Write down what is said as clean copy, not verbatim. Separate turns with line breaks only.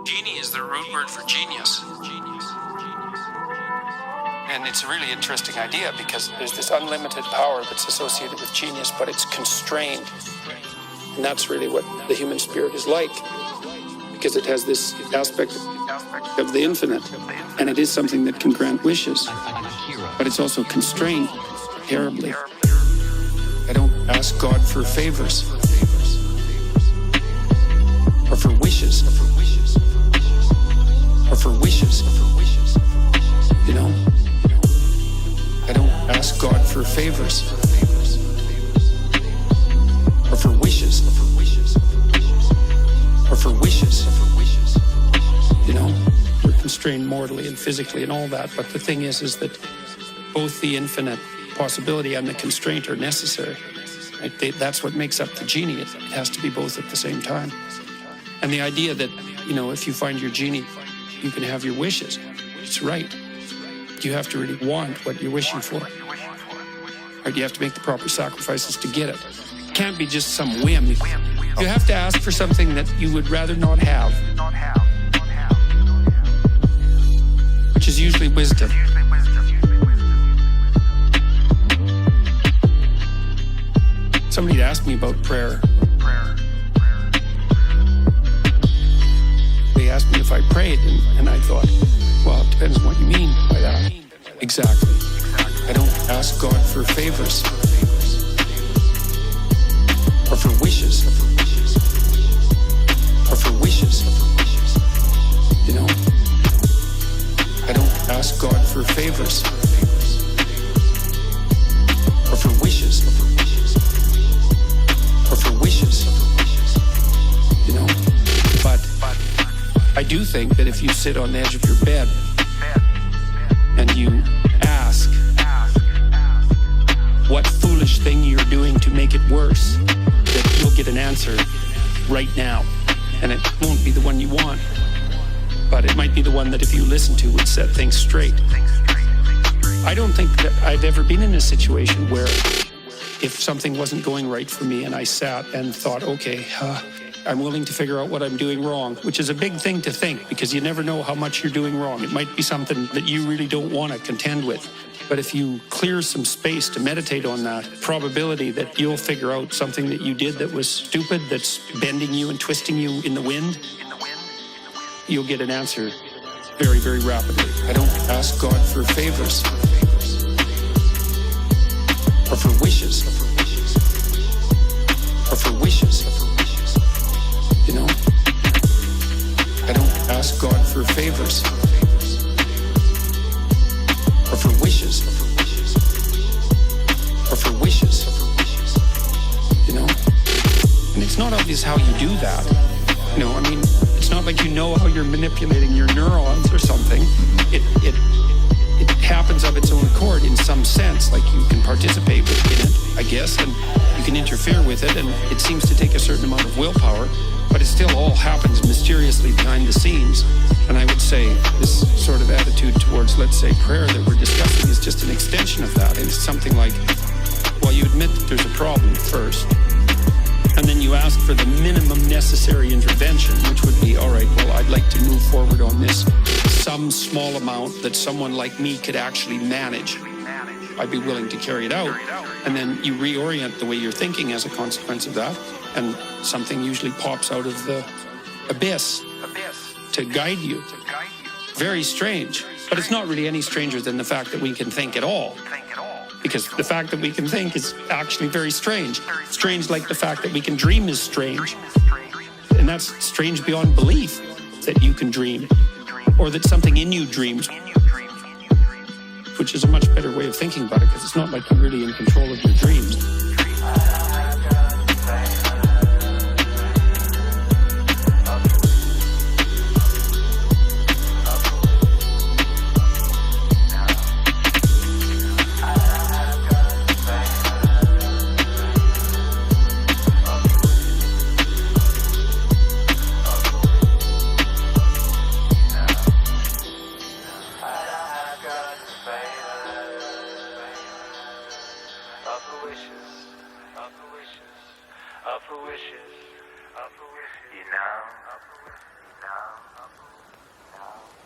Genie is the root word for genius. And it's a really interesting idea because there's this unlimited power that's associated with genius, but it's constrained. And that's really what the human spirit is like, because it has this aspect of the infinite, and it is something that can grant wishes, but it's also constrained terribly. I don't ask God for favors or for wishes or for wishes, you know? I don't ask God for favors or for wishes or for wishes, you know? We're constrained mortally and physically and all that, but the thing is that both the infinite possibility and the constraint are necessary. Right? That's what makes up the genie. It has to be both at the same time. And the idea that, you know, if you find your genie, you can have your wishes. It's right. You have to really want what you're wishing for. Right? You have to make the proper sacrifices to get it. It can't be just some whim. You have to ask for something that you would rather not have, which is usually wisdom. Somebody asked me about prayer. They asked me if I prayed, and I thought, well, it depends on what you mean by that. Exactly. I don't ask God for favors or for wishes or for wishes, you know? I don't ask God for favors or for wishes or for wishes, you know? But I do think that if you sit on the edge of your bed and you ask what foolish thing you're doing to make it worse, that you'll get an answer right now. And it won't be the one you want, but it might be the one that if you listen to would set things straight. I don't think that I've ever been in a situation where if something wasn't going right for me and I sat and thought, okay, I'm willing to figure out what I'm doing wrong, which is a big thing to think because you never know how much you're doing wrong. It might be something that you really don't want to contend with. But if you clear some space to meditate on that, probability that you'll figure out something that you did that was stupid, that's bending you and twisting you in the wind, you'll get an answer very, very rapidly. I don't ask God for favors or for wishes or for wishes, you know? I don't ask God for favors or for wishes or for wishes, you know? And it's not obvious how you do that. You know, I mean, it's not like you know how you're manipulating your neurons or something. It happens of its own accord in some sense, like you can participate in it, I guess, and you can interfere with it, and it seems to take a certain amount of willpower, but it still all happens mysteriously behind the scenes. And I would say this sort of attitude towards, let's say, prayer that we're discussing is just an extension of that. And it's something like, well, you admit that there's a problem first, and then you ask for the minimum necessary intervention, which would be, all right, well, I'd like to move forward on this, some small amount that someone like me could actually manage. I'd be willing to carry it out. And then you reorient the way you're thinking as a consequence of that, and something usually pops out of the abyss to guide you. Very strange, but it's not really any stranger than the fact that we can think at all. Because the fact that we can think is actually very strange. Strange like the fact that we can dream is strange. And that's strange beyond belief that you can dream, or that something in you dreams, which is a much better way of thinking about it, because it's not like you're really in control of your dreams.
Up for wishes, you know.